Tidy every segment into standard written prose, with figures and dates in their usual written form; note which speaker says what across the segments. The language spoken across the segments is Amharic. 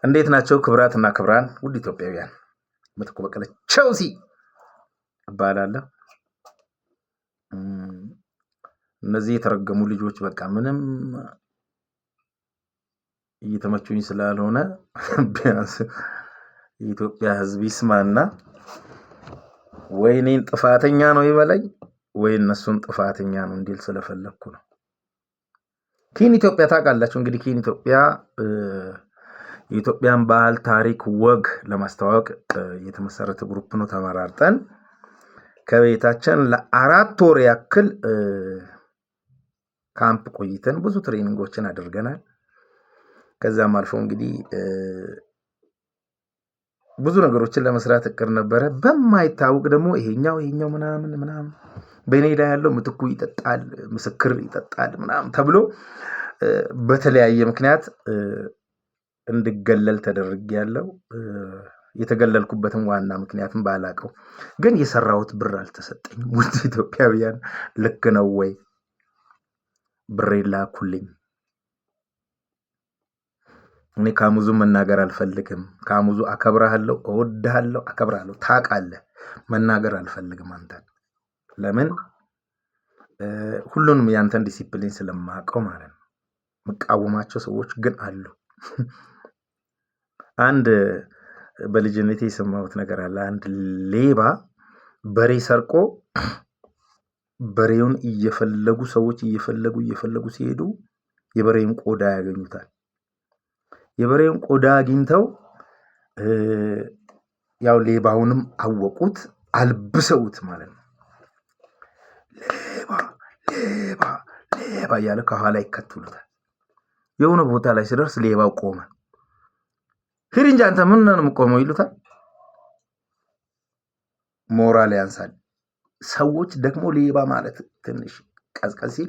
Speaker 1: እንዴት ናቸው ክብራትና ክብራን ውድ ኢትዮጵያውያን? ምትኩ በቀለ ቸልሲ እባላለሁ። እነዚህ የተረገሙ ልጆች በቃ ምንም እየተመቹኝ ስላልሆነ ቢያንስ የኢትዮጵያ ሕዝብ ይስማና ወይ እኔን ጥፋተኛ ነው ይበለኝ ወይ እነሱን ጥፋተኛ ነው እንዲል ስለፈለኩ ነው። ኪን ኢትዮጵያ ታውቃላችሁ እንግዲህ ኪን ኢትዮጵያ የኢትዮጵያን ባህል ታሪክ ወግ ለማስተዋወቅ የተመሰረተ ግሩፕ ነው። ተመራርጠን ከቤታችን ለ4 ወር ያክል ካምፕ ቆይተን ብዙ ትሬኒንጎችን አድርገናል። ከዛም አልፎ እንግዲህ ብዙ ነገሮችን ለመስራት እቅድ ነበረ። በማይታወቅ ደግሞ ይሄኛው ምናምን በእኔ ላይ ያለው ምትኩ ይጠጣል፣ ምስክር ይጠጣል ምናምን ተብሎ በተለያየ ምክንያት እንድገለል ተደርጌያለሁ። የተገለልኩበትን ዋና ምክንያቱም ባላቀው ግን የሰራሁት ብር አልተሰጠኝም። ውድ ኢትዮጵያውያን ልክ ነው ወይ? ብሬ ላኩልኝ። እኔ ካሙዙ መናገር አልፈልግም። ካሙዙ አከብራለሁ፣ እወድሃለሁ፣ አከብራለሁ። ታውቃለህ፣ መናገር አልፈልግም አንተን። ለምን? ሁሉንም ያንተን ዲሲፕሊን ስለማውቀው ማለት ነው። መቃወማቸው ሰዎች ግን አሉ። አንድ በልጅነቴ የሰማሁት ነገር አለ። አንድ ሌባ በሬ ሰርቆ በሬውን እየፈለጉ ሰዎች እየፈለጉ ሲሄዱ የበሬውን ቆዳ ያገኙታል። የበሬውን ቆዳ አግኝተው ያው ሌባውንም አወቁት፣ አልብሰውት ማለት ነው። ሌባ እያለ ከኋላ ይከተሉታል። የሆነ ቦታ ላይ ሲደርስ ሌባው ቆመ። ሂድ እንጂ አንተ ምን ነው የምቆመው ይሉታል። ሞራል ያንሳል። ሰዎች ደግሞ ሌባ ማለት ትንሽ ቀዝቀዝ ሲል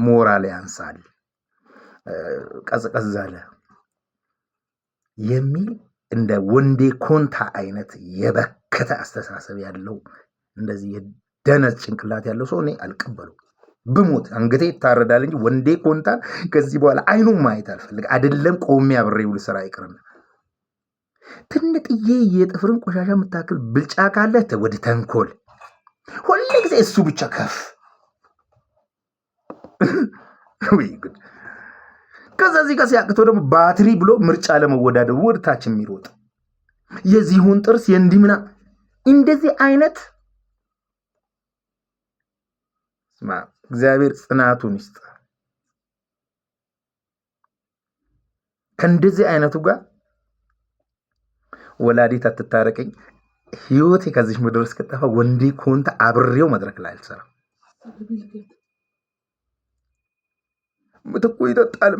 Speaker 1: ሞራል ያንሳል፣ ቀዝቀዝ አለ የሚል እንደ ወንዴ ኮንታ አይነት የበከተ አስተሳሰብ ያለው እንደዚህ የደነዝ ጭንቅላት ያለው ሰው እኔ አልቀበለው። ብሞት አንገቴ ይታረዳል እንጂ ወንዴ ኮንታን ከዚህ በኋላ አይኑን ማየት አልፈልግ። አይደለም ቆሜ አብሬው ልሰራ ይቅርና ትንጥዬ የጥፍርን ቆሻሻ የምታክል ብልጫ ካለ ወደ ተንኮል ሁሉ ጊዜ እሱ ብቻ ከፍ ወይ ጉድ። ከዛ እዚህ ጋር ሲያቅተው ደግሞ ባትሪ ብሎ ምርጫ ለመወዳደር ወደታች የሚሮጥ የዚሁን ጥርስ የእንዲምና እንደዚህ አይነት እግዚአብሔር ጽናቱን ይስጥ። ከእንደዚህ አይነቱ ጋር ወላዲት አትታረቀኝ። ህይወቴ ከዚህ ምድር እስከጠፋ ወንዴ ኮንታ አብሬው መድረክ ላይ አልሰራም። ምትኩ ይጠጣል።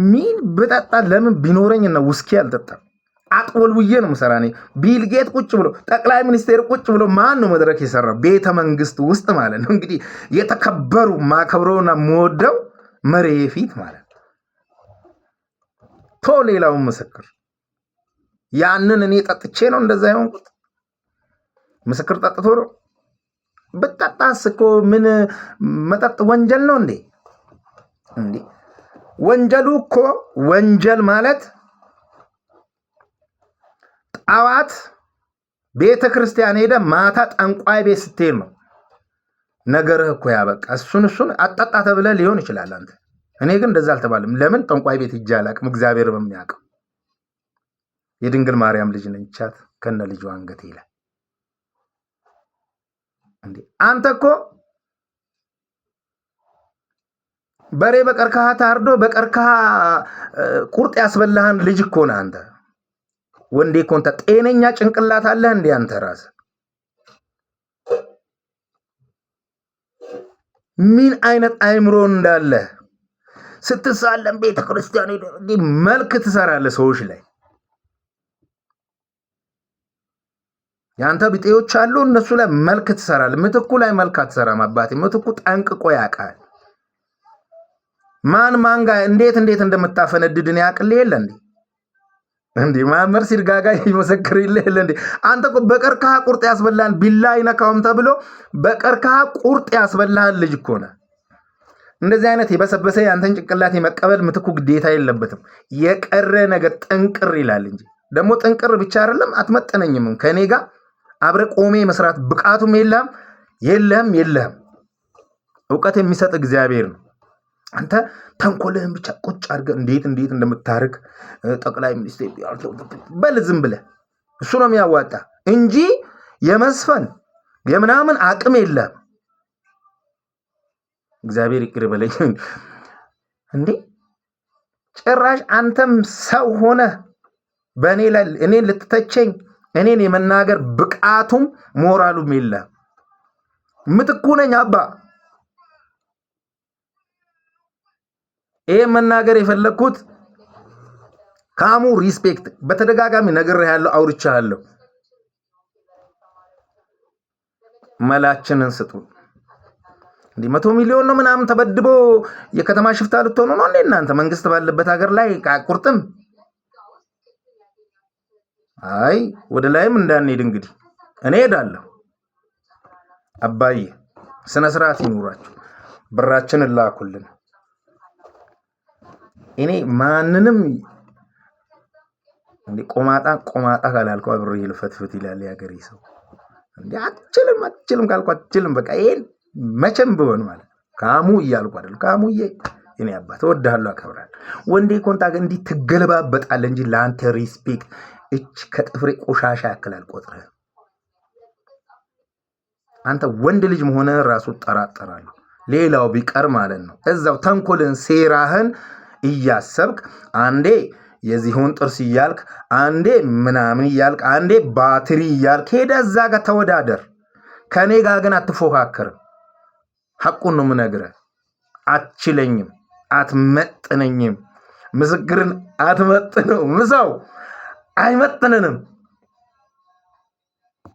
Speaker 1: ምን በጠጣ ለምን ቢኖረኝና ውስኪ አልጠጣም። አጥወልውዬ ነው የምሰራ። እኔ ቢል ጌት ቁጭ ብሎ ጠቅላይ ሚኒስቴር ቁጭ ብሎ ማን ነው መድረክ የሰራው? ቤተ መንግስት ውስጥ ማለት ነው። እንግዲህ የተከበሩ ማከብረውና የምወደው መሪ ፊት ማለት ነው። ቶ ሌላውን ምስክር ያንን እኔ ጠጥቼ ነው እንደዛ የሆንኩት። ምስክር ጠጥቶ ነው። ብጠጣስ እኮ ምን መጠጥ ወንጀል ነው እንዴ? ወንጀሉ እኮ ወንጀል ማለት ጠዋት ቤተ ክርስቲያን ሄደ ማታ ጠንቋይ ቤት ስትሄድ ነው ነገርህ እኮ ያበቃ። እሱን አጠጣ ተብለህ ሊሆን ይችላል አንተ። እኔ ግን እንደዛ አልተባለም። ለምን? ጠንቋይ ቤት ሂጄ አላውቅም። እግዚአብሔር በሚያውቀው የድንግል ማርያም ልጅ ነኝ። ቻት ከነ ልጇ አንገት ይላል እንዴ! አንተ እኮ በሬ በቀርከሃ ታርዶ በቀርከሃ ቁርጥ ያስበላህን ልጅ እኮ ነህ አንተ። ወንዴ ኮንታ ጤነኛ ጭንቅላት አለህ እንዴ አንተ ራስህ? ምን አይነት አይምሮ እንዳለ ስትሳለም ቤተ ክርስቲያን እንዴ መልክ ትሰራለህ ሰዎች ላይ። ያንተ ቢጤዎች አሉ፣ እነሱ ላይ መልክ ትሰራለህ። ምትኩ ላይ መልክ አትሰራም አባቴ። ምትኩ ጠንቅቆ ያውቃል። ማን ጋር እንዴት እንደምታፈነድድን ያቅል የለ እንዴ ማመር ሲርጋጋ ይመሰክር የለ እንዴ? አንተ እኮ በቀርከሃ ቁርጥ ያስበላን ቢላ አይነካውም ተብሎ በቀርከሃ ቁርጥ ያስበላን ልጅ እኮ ነህ። እንደዚህ አይነት የበሰበሰ ያንተን ጭንቅላት የመቀበል ምትኩ ግዴታ የለበትም። የቀረ ነገር ጥንቅር ይላል እንጂ ደግሞ ጥንቅር ብቻ አይደለም አትመጠነኝም። ከኔ ጋር አብረ ቆሜ መስራት ብቃቱም የለህም። እውቀት የሚሰጥ እግዚአብሔር ነው። አንተ ተንኮልህን ብቻ ቁጭ አድርገህ እንዴት እንደምታርግ ጠቅላይ ሚኒስቴር በል ዝም ብለህ እሱ ነው የሚያዋጣ እንጂ የመስፈን የምናምን አቅም የለህም። እግዚአብሔር ይቅር በለኝ እንዴ! ጭራሽ አንተም ሰው ሆነ በእኔ ላይ እኔን ልትተቸኝ እኔን የመናገር ብቃቱም ሞራሉም የለህም። ምትኩ ነኝ አባ። ይሄ መናገር የፈለኩት ካሙ ሪስፔክት በተደጋጋሚ ነግሬሃለሁ፣ አውርቻለሁ። መላችንን ስጡ። እንዲህ 100 ሚሊዮን ነው ምናምን ተበድቦ የከተማ ሽፍታ ልትሆኑ ነው እንዴ እናንተ? መንግስት ባለበት ሀገር ላይ ቁርጥም። አይ ወደ ላይም እንዳንሄድ እንግዲህ እኔ ሄዳለሁ። አባዬ ስነ ስርዓት ይኑራችሁ። ብራችንን ላኩልን። እኔ ማንንም እንዴ ቆማጣ ካላልኩ አብሬ ልፈትፍት ይላል ያገሬ ሰው። እንዴ አትችልም ካልኩ አትችልም። በቃ ይሄን መቼም ቢሆን ማለት ካሙ እያልኩ አይደል? ካሙዬ እኔ አባት እወድሃለሁ፣ አከብራለሁ። ወንዴ ኮንታ ግን እንዲህ ትገለባበጣለህ እንጂ ለአንተ ሪስፔክት እች ከጥፍሬ ቆሻሻ ያክል አልቆጥርህም። አንተ ወንድ ልጅ መሆንህን ራሱ ጠራጠራለሁ። ሌላው ቢቀር ማለት ነው እዛው ተንኮልን ሴራህን እያሰብክ አንዴ የዚሁን ጥርስ እያልክ አንዴ ምናምን እያልክ አንዴ ባትሪ እያልክ ሄደህ እዛ ጋር ተወዳደር። ከኔ ጋር ግን አትፎካከርም። ሐቁን ነው የምነግርህ። አትችለኝም፣ አትመጥነኝም። ምስክርን አትመጥነው። ምሰው አይመጥነንም።